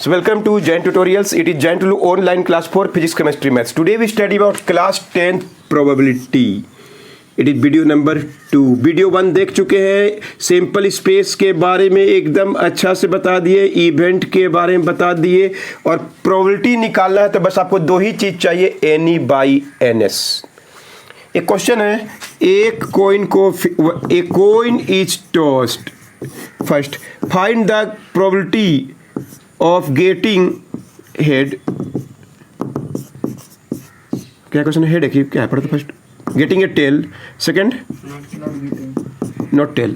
So welcome to Jain Tutorials. It is Jain Tulu online class for physics, chemistry, maths. Today we study about class 10th probability. It is video number 2. Video 1 देख चुके हैं, simple space के बारे में एकदम अच्छा से बता दिए, इवेंट के बारे में बता दिए और प्रोबेबिलिटी निकालना है तो बस आपको दो ही चीज़ चाहिए, एनी बाई एन एस। एक क्वेश्चन है, एक coin is tossed, first find the probability of getting head. क्या क्वेश्चन है, हेड है कि क्या है, पढ़ो तो first. Getting a tail, second not tail.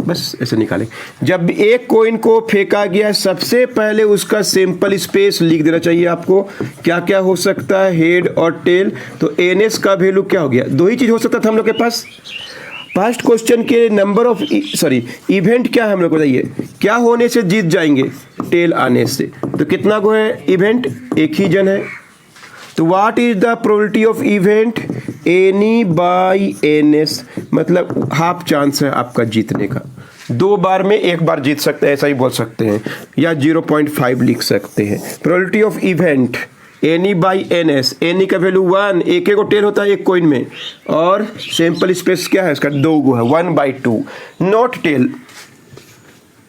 बस ऐसे निकालें। जब एक कोइन को फेंका गया सबसे पहले उसका सैंपल स्पेस लिख देना चाहिए आपको। क्या क्या हो सकता है, हेड और टेल। तो एन एस का वैल्यू क्या हो गया, दो ही चीज हो सकता था हम लोग के पास। फर्स्ट क्वेश्चन के नंबर ऑफ इवेंट क्या है हम लोग को बताइए, क्या होने से जीत जाएंगे, टेल आने से। तो कितना को है इवेंट, एक ही जन है। तो what is the probability of event, NE by N S, मतलब हाफ चांस है आपका जीतने का। 2 बार में 1 बार जीत सकते हैं, ऐसा ही बोल सकते हैं, या 0.5 लिख सकते हैं। Probability of event NE by N S, NE का वैल्यू 1, एक को टेल होता है एक कोइन में, और सैंपल स्पेस क्या है इसका, 2 गो है, 1/2, नॉट टेल।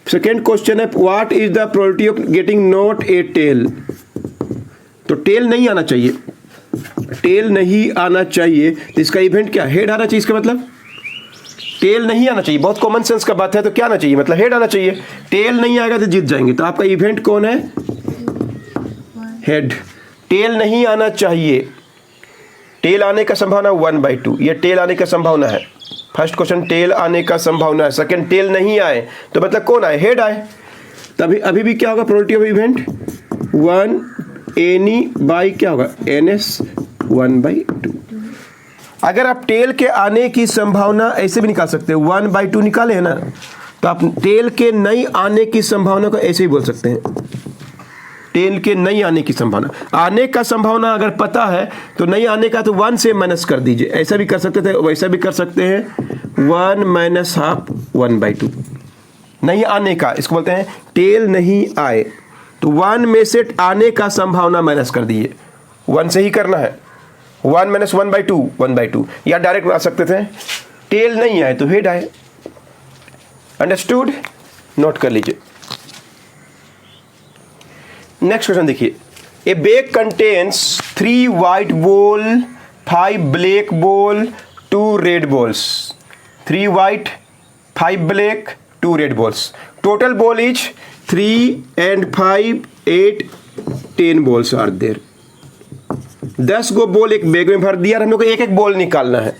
सेकेंड क्वेश्चन है, what is the probability of getting not a tail. तो टेल नहीं आना चाहिए, टेल नहीं आना चाहिए, तो इसका इवेंट क्या, हेड आना चाहिए। इसका मतलब टेल नहीं आना चाहिए, बहुत कॉमन सेंस का बात है। तो क्या आना चाहिए, मतलब हेड आना चाहिए। टेल नहीं आएगा तो जीत जाएंगे। तो आपका इवेंट कौन है, हेड। टेल नहीं आना चाहिए, टेल आने का संभावना 1/2, ये टेल आने का संभावना है। फर्स्ट क्वेश्चन टेल आने का संभावना है, सेकंड टेल नहीं आए तो मतलब कौन आए, हेड आए। तभी अभी भी क्या होगा, probability of event 1 any by क्या होगा, एन एस 1/2। अगर आप टेल के आने की संभावना ऐसे भी निकाल सकते हैं, 1/2 निकाले है ना, तो आप टेल के नहीं आने की संभावना को ऐसे ही बोल सकते हैं, टेल के नहीं आने की संभावना। आने का संभावना अगर पता है तो नहीं आने का तो 1 से माइनस कर दीजिए, ऐसा भी कर सकते थे, वैसा भी कर सकते हैं, 1 माइनस हाफ 1/2। नहीं आने का, इसको बोलते हैं टेल नहीं आए, तो 1 में से आने का संभावना माइनस कर दीजिए, 1 से ही करना है, 1 माइनस 1/2 1/2। या डायरेक्ट आ सकते थे, टेल नहीं आए तो हेड आए। अंडरस्टूड, नोट कर लीजिए। नेक्स्ट क्वेश्चन देखिए, a bag contains 3 white ball, 5 black ball, 2 red balls. 3 white, 5 black, 2 red balls. Total ball is 3 and 5 8 10 balls are there. 10 गो बॉल एक बैग में भर दिया, हम लोग को एक एक बॉल निकालना है।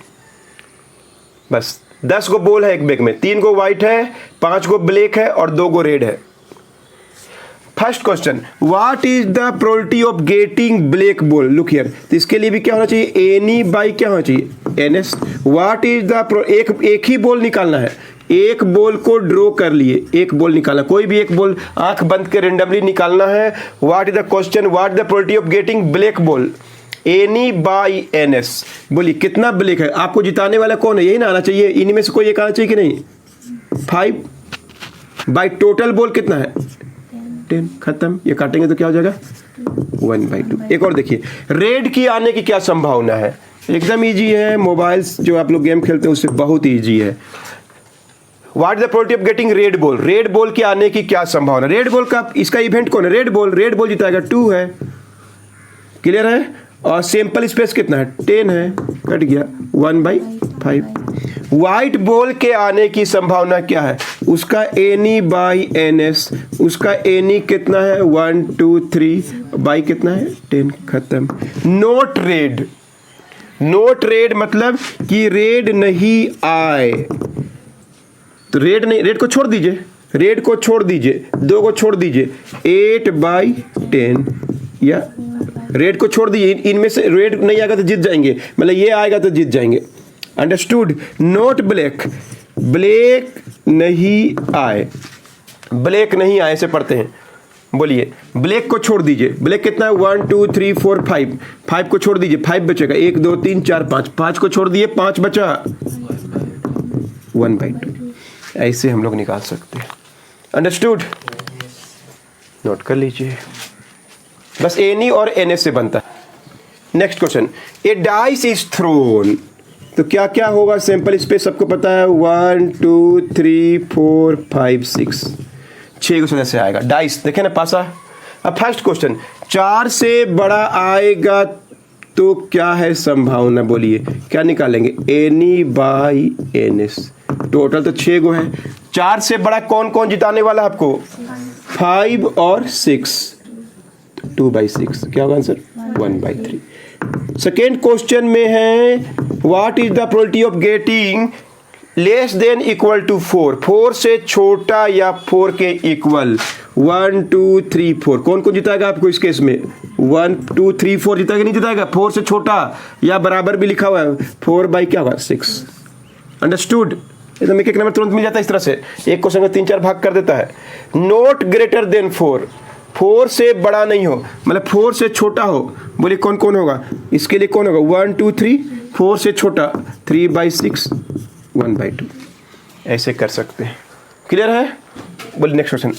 बस 10 गो बॉल है एक बैग में, 3 गो वाइट है, 5 गो ब्लैक है और 2 गो रेड है। First question, what is the probability of getting black ball. Look here, तो इसके लिए भी क्या होना चाहिए, एनी बाई क्या होना चाहिए, N S. What is the एक ही बॉल निकालना है, एक बॉल को ड्रॉ कर लिए, एक बॉल निकालना, कोई भी एक बॉल आंख बंद के रेंडमली निकालना है। What is the question, what the probability of getting black ball, NE by N S. बोलिए कितना ब्लैक है, आपको जिताने वाला कौन है, यही ना आना चाहिए, इनमें में से कोई एक आना चाहिए कि नहीं। 5 बाई टोटल बॉल कितना है, 10, खत्म। ये काटेंगे तो क्या हो जाएगा, 1/2। एक और देखिए, रेड की आने की क्या संभावना है, एकदम इजी है, मोबाइल्स जो आप लोग गेम खेलते हैं उससे बहुत इजी है। What is the probability of getting red ball, red ball के आने की क्या संभावना। रेड बॉल का इसका इवेंट कौन है, रेड बॉल। रेड बॉल जिताएगा 2 है, क्लियर है। और सैंपल स्पेस कितना है, 10 है, कट गया 1/5। व्हाइट बॉल के आने की संभावना क्या है, उसका एनी बाई एन एस, उसका एनी कितना है 1 2 3 बाई कितना है 10, खत्म। नोट रेड, नोट रेड मतलब कि रेड नहीं आए, तो रेड नहीं, रेड को छोड़ दीजिए, रेड को छोड़ दीजिए, 2 को छोड़ दीजिए, 8/10, या रेड को छोड़ दीजिए, इनमें से रेड नहीं आएगा तो जीत जाएंगे, मतलब ये आएगा तो जीत जाएंगे। अंडरस्टूड, नोट ब्लैक, ब्लैक नहीं आए, ब्लैक नहीं आए से पढ़ते हैं। बोलिए, ब्लैक को छोड़ दीजिए, ब्लैक कितना है 1 2 3 4 5, 5 को छोड़ दीजिए, 5 बचेगा, 1 2 3 4 5, 5 को छोड़ दिए, 5 बचा, 1/2। ऐसे हम लोग निकाल सकते हैं। अंडरस्टूड। नोट कर लीजिए, बस एनी और एनएस से बनता है। Next question, A dice is throne, तो क्या क्या होगा सैंपल स्पेस सबको पता है, 1 2 3 4 5 6, 6 क्वेश्चन ऐसे आएगा। डाइस देखे ना पासा। अब फर्स्ट क्वेश्चन, 4 से बड़ा आएगा तो क्या है संभावना, बोलिए क्या निकालेंगे, NE by N S. Total तो 6 गो है, 4 से बड़ा कौन कौन जिताने वाला है आपको, 5 और 6, 2/6 क्या होगा आंसर, 1/3। सेकेंड क्वेश्चन में है what is the probability of getting less than equal to 4, 4 से छोटा या 4 के इक्वल, 1 2 3 4, कौन कौन जिताएगा आपको इस केस में, 1 2 3 4 जिताएगा नहीं जिताएगा, 4 से छोटा या बराबर भी लिखा हुआ है, 4 क्या होगा 6। अंडरस्टूड, एकदम एक नंबर तुरंत मिल जाता है इस तरह से, एक क्वेश्चन में 3-4 भाग कर देता है। नॉट ग्रेटर देन 4, 4 से बड़ा नहीं हो, मतलब 4 से छोटा हो, बोलिए कौन कौन होगा इसके लिए, कौन होगा 1 2 3, 4 से छोटा 3/6, 1/2, ऐसे कर सकते हैं। क्लियर है, बोलिए नेक्स्ट क्वेश्चन,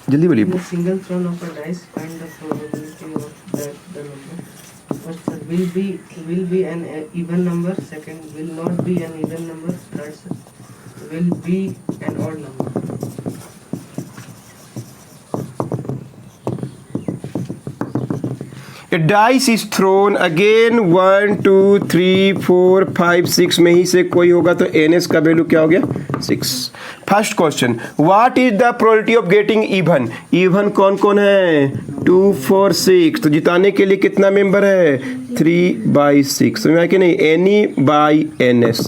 जल्दी बोलिए। Single thrown of a dice find the probability of that the number first will be an even number, second will not be an even number, third will be an odd number. A dice is thrown again 1 2 3 4 5 6 में ही से कोई होगा तो NS का value क्या हो गया 6। First question, what is the probability of getting even, even कौन कौन है 2 4 6, तो जिताने के लिए कितना मेंबर है 3/6, समझ में आया कि नहीं, any by NS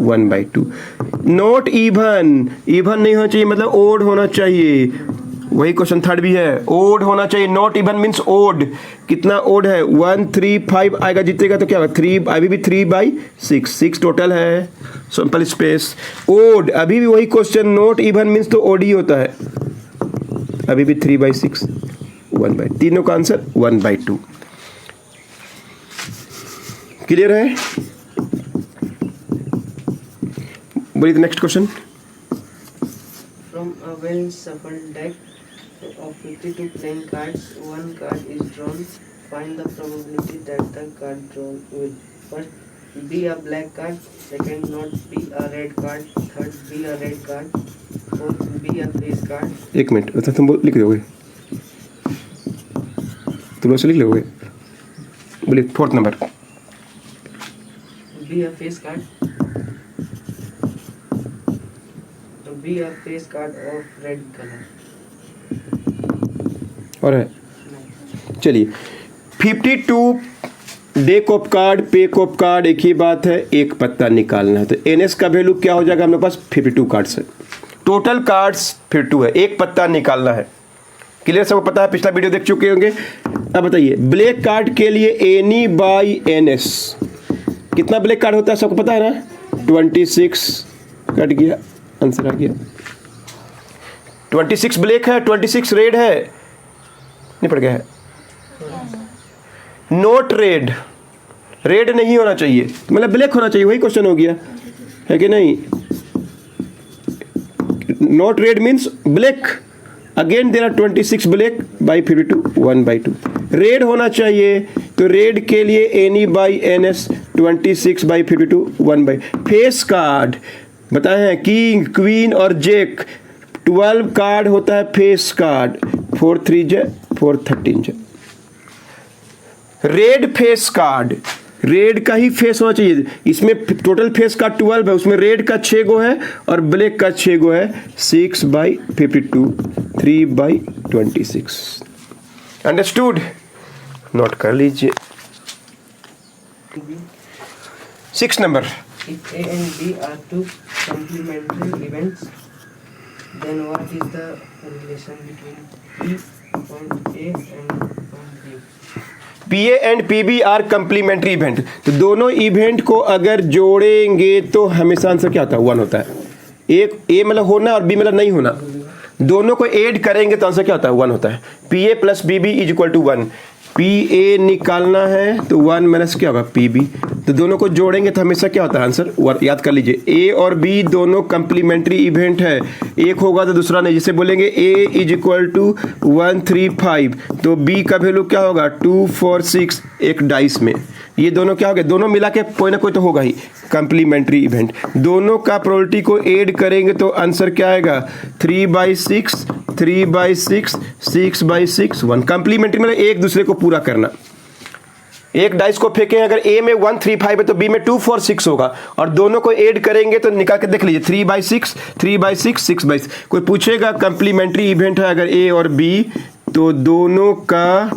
1/2। Not even, even नहीं होना चाहिए मतलब ओड होना चाहिए, वही क्वेश्चन थर्ड भी है, ओड होना चाहिए, नॉट इवन मीन्स ओड, कितना ओड है 1 3 5 आएगा जीतेगा तो क्या होगा 3, अभी भी 3/6, 6 टोटल है, सिंपल स्पेस ओड, अभी भी वही क्वेश्चन, नॉट इवन मीन्स तो ओड ही होता है, अभी भी 3/6, 1/2, तीनों का आंसर 1/2। क्लियर है, बोलिए next question. From a well-shuffled deck of 52 playing cards, one card is drawn. Find the probability that the card drawn will first be a black card, second not be a red card, third be a red card, fourth be a face card. एक minute, अच्छा तुम लिख दोगे, तुम ऐसे लिख लोगे, बोलिए fourth number, Be a face card. Be a face card of red color. और है, चलिए 52 deck of card, pick of card, एक ही बात है, एक पत्ता निकालना है, तो एनएस का वैल्यू क्या हो जाएगा, हमारे पास 52 कार्ड्स है, टोटल कार्ड्स 52 है, एक पत्ता निकालना है। क्लियर, सबको पता है, पिछला वीडियो देख चुके होंगे। अब बताइए ब्लैक कार्ड के लिए एनी बाई एनएस, कितना ब्लैक कार्ड होता है सबको पता है ना, 26 कट गया, आंसर आ गया, 26 ब्लैक है, 26 रेड है, नहीं पड़ गया है, नोट रेड, रेड नहीं होना चाहिए, मतलब ब्लैक होना चाहिए, वही क्वेश्चन हो गया है कि नहीं, not red means black, again there are 26 black by 52, 1/2, red होना चाहिए, तो रेड के लिए NE by NS 26/52, 1/, face card बताए हैं, किंग क्वीन और जेक, 12 कार्ड होता है face card, 4 3 4 13। Red face card, red का ही फेस होना चाहिए, इसमें टोटल फेस कार्ड 12 है, उसमें रेड का 6 गो है और ब्लैक का 6 गो है, 6/52, 3/26। अंडरस्टूड, नोट कर लीजिए। 6 number, If A and B are two complementary events, then what is the relation between P point A and point B? PA and PB are complementary event, तो दोनों event को अगर जोड़ेंगे तो हमेशा आंसर क्या होता है 1 होता है, एक A मतलब होना और B मतलब नहीं होना, दोनों को ऐड करेंगे तो आंसर क्या होता है 1 होता है, PA + BB = 1। पी ए निकालना है तो 1 माइनस क्या होगा पी बी। तो दोनों को जोड़ेंगे तो हमेशा क्या होता है आंसर, याद कर लीजिए ए और बी दोनों कंप्लीमेंट्री इवेंट है, एक होगा तो दूसरा नहीं। जिसे बोलेंगे ए इज इक्वल टू 1 3 5 तो बी का वैल्यू क्या होगा 2 4 6 एक डाइस में। ये दोनों क्या हो गए, दोनों मिला के कोई ना कोई तो होगा ही कंप्लीमेंट्री इवेंट। दोनों का प्रोबेबिलिटी को ऐड करेंगे तो आंसर क्या आएगा 3/6 3/6 6/6 1। कंप्लीमेंट्री मतलब एक दूसरे को पूरा करना। एक डाइस को फेंकें, अगर ए में 1 3 5 है तो बी में 2 4 6 होगा, और दोनों को ऐड करेंगे तो निकाल के देख लीजिए 3/6 3/6 6/6। कोई पूछेगा कंप्लीमेंट्री इवेंट है अगर ए और बी तो दोनों का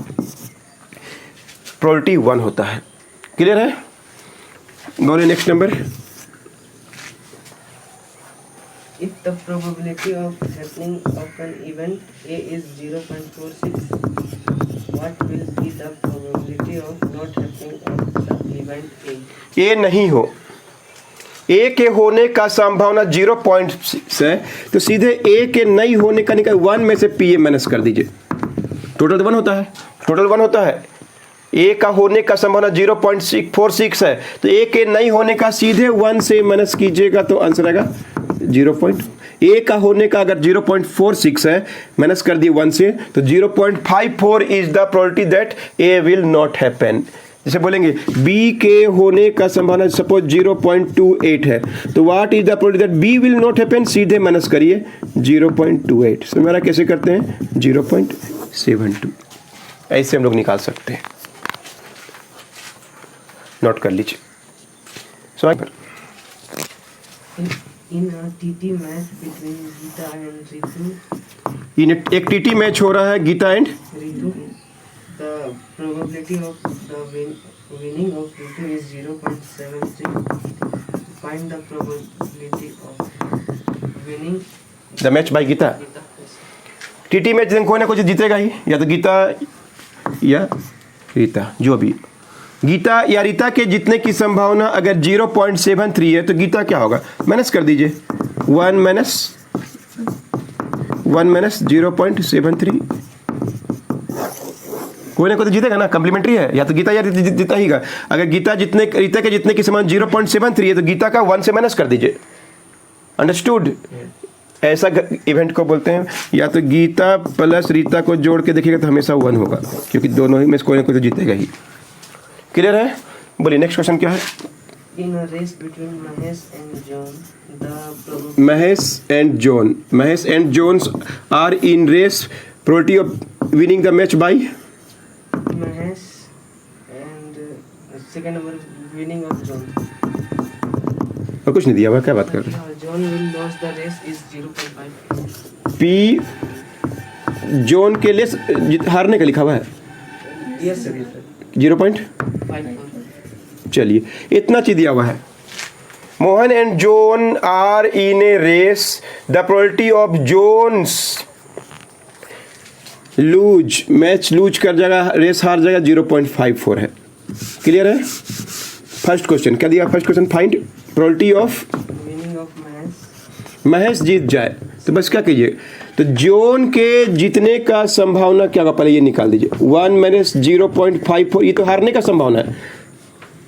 प्रोबेबिलिटी 1 होता है। क्लियर है? बोलिए next number. If the probability of happening of an event A is 0.46, what will be the probability of not happening of the event A? ए नहीं हो, ए के होने का संभावना 0.6 है तो सीधे ए के नहीं होने का निकाल 1 में से पी ए माइनस कर दीजिए। टोटल 1 होता है, टोटल 1 होता है। ए का होने का संभावना 0.46 है तो ए के नहीं होने का सीधे 1 से माइनस कीजिएगा तो आंसर आएगा 0. ए का होने का अगर 0.46 है माइनस कर दिए 1 से तो 0.54 is the probability that A will not happen. जैसे बोलेंगे बी के होने का संभावना सपोज 0.28 है तो what is the probability that B will not happen, सीधे माइनस करिए 0.28। सो मेरा कैसे करते हैं 0.72, ऐसे हम लोग निकाल सकते हैं। नोट कर लीजिए। So In a TT match between Geeta and Ritu, एक टीटी मैच हो रहा है Geeta and Ritu, the probability of the winning of Ritu is 0.73. Find the probability of winning the match by Geeta. Geeta. TT match कोई ना कुछ जीतेगा ही, या तो गीता या रीता, जो भी। गीता या रीता के जीतने की संभावना अगर 0.73 है तो गीता क्या होगा, माइनस कर दीजिए 1 माइनस 0.73। कोई ना कोई तो जीतेगा ना, कम्प्लीमेंट्री है, या तो गीता या जीता ही गा। अगर रीता के जीतने की संभावना 0.73 है तो गीता का 1 से माइनस कर दीजिए। अंडरस्टूड? ऐसा इवेंट को बोलते हैं, या तो गीता प्लस रीता को जोड़ के देखिएगा तो हमेशा 1 होगा, क्योंकि दोनों ही में कोई ना कोई तो जीतेगा ही। क्लियर है? बोलिए नेक्स्ट क्वेश्चन क्या है। In a race between Mahesh and John, Mahesh and John are in race. Probability of winning the match by Mahesh and second number winning of John. और कुछ नहीं दिया हुआ, क्या बात कर रहे हैं। John will lose the race is 0.5. P John के लिए हारने का लिखा हुआ है। Yes sir. 0.5। चलिए इतना चीज दिया हुआ है। Mohan and John are in a race, the probability of John's lose, match lose कर जाएगा, रेस हार जाएगा, 0.54 है। क्लियर है? फर्स्ट क्वेश्चन क्या दिया, first question find probability of Winning of Mahesh. Mahesh जीत जाए, तो बस क्या कीजिए, तो जोन के जीतने का संभावना क्या होगा, पहले ये निकाल दीजिए 1 माइनस 0.54, ये तो हारने का संभावना है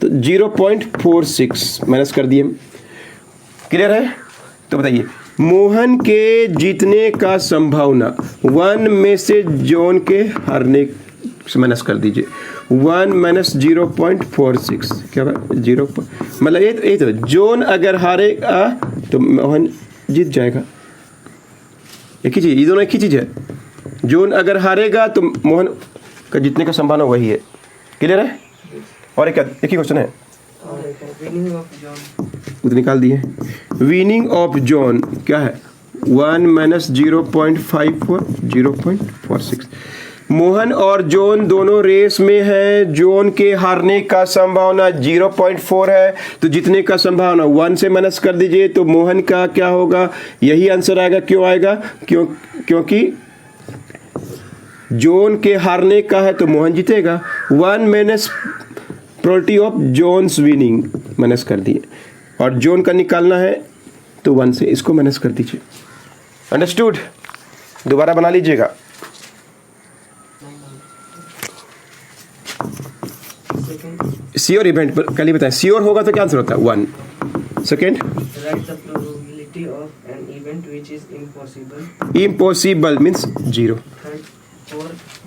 तो 0.46 माइनस कर दिए। क्लियर है? तो बताइए मोहन के जीतने का संभावना 1 में से जोन के हारने से माइनस कर दीजिए 1 माइनस 0.46 क्या होगा 0, मतलब ये तो जोन अगर हारेगा तो मोहन जीत जाएगा। एक ही चीज, ये दोनों एक ही चीज है। जोन अगर हारेगा तो मोहन का जीतने का संभावना वही है। क्लियर है? और एक ही क्वेश्चन है, Winning of John. उधर निकाल दिए। विनिंग ऑफ जॉन क्या है 1 माइनस 0.54 0.46। मोहन और जॉन दोनों रेस में हैं, जॉन के हारने का संभावना 0.4 है तो जीतने का संभावना 1 से माइनस कर दीजिए तो मोहन का क्या होगा, यही आंसर आएगा। क्यों आएगा? क्योंकि जॉन के हारने का है तो मोहन जीतेगा। 1 minus probability of John's winning minus कर दिए, और जॉन का निकालना है तो 1 से इसको माइनस कर दीजिए। अंडरस्टूड? दोबारा बना लीजिएगा। श्योर इवेंट पर कल ही बताएं, श्योर होगा तो क्या आंसर होता है 1. Second, Write the probability of an event which is impossible. Impossible means 0. Third,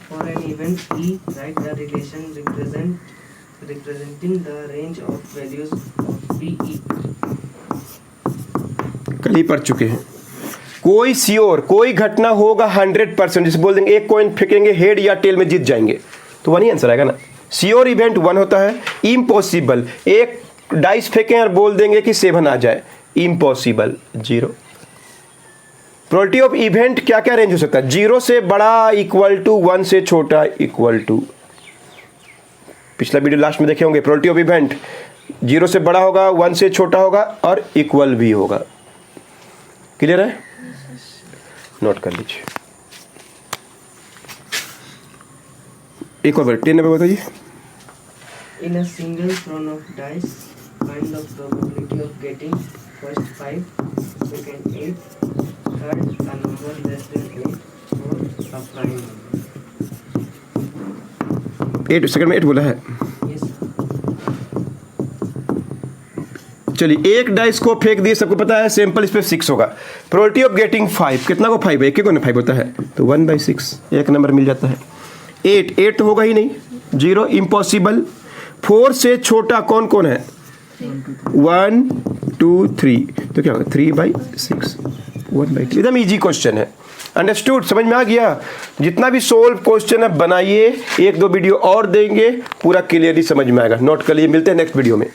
for an event E, write the relation representing the range of values of PE. कल ही पढ़ चुके हैं. कोई श्योर, कोई घटना होगा 100%, जैसे बोल देंगे एक कॉइन फेंकेंगे हेड या टेल में जीत जाएंगे, तो 1 ही आंसर आएगा ना. श्योर इवेंट 1 होता है. इम्पॉसिबल, एक डाइस फेंकें और बोल देंगे कि 7 आ जाए, इम्पॉसिबल 0. प्रोबेबिलिटी ऑफ इवेंट क्या क्या रेंज हो सकता है? 0 से बड़ा इक्वल टू, 1 से छोटा इक्वल टू. पिछला वीडियो लास्ट में देखे होंगे. प्रोबेबिलिटी ऑफ इवेंट 0 से बड़ा होगा, 1 से छोटा होगा और इक्वल भी होगा. क्लियर है? नोट कर लीजिए. एक और 10 नंबर बताइए. In a single thrown of dice, find the probability of getting first 5, second 8, third a number less than 8, fourth a prime number. 8 second में 8 बोला है. Yes. चलिए, एक डाइस को फेंक दिए, सबको पता है सैंपल इस पे 6 होगा. प्रोबेबिलिटी ऑफ गेटिंग 5, कितना को 5 है? एक को ना 5 होता है, तो 1/6 एक नंबर मिल जाता है. 8 तो होगा ही नहीं, 0 इम्पॉसिबल. 4 से छोटा कौन कौन है? 1 2 3, तो क्या होगा 3/6 1/2. एकदम इजी क्वेश्चन है. अंडरस्टूड? समझ में आ गया? जितना भी सोल्व क्वेश्चन है बनाइए, 1-2 वीडियो और देंगे, पूरा क्लियरली समझ में आएगा. नोट कर लिए. मिलते हैं नेक्स्ट वीडियो में.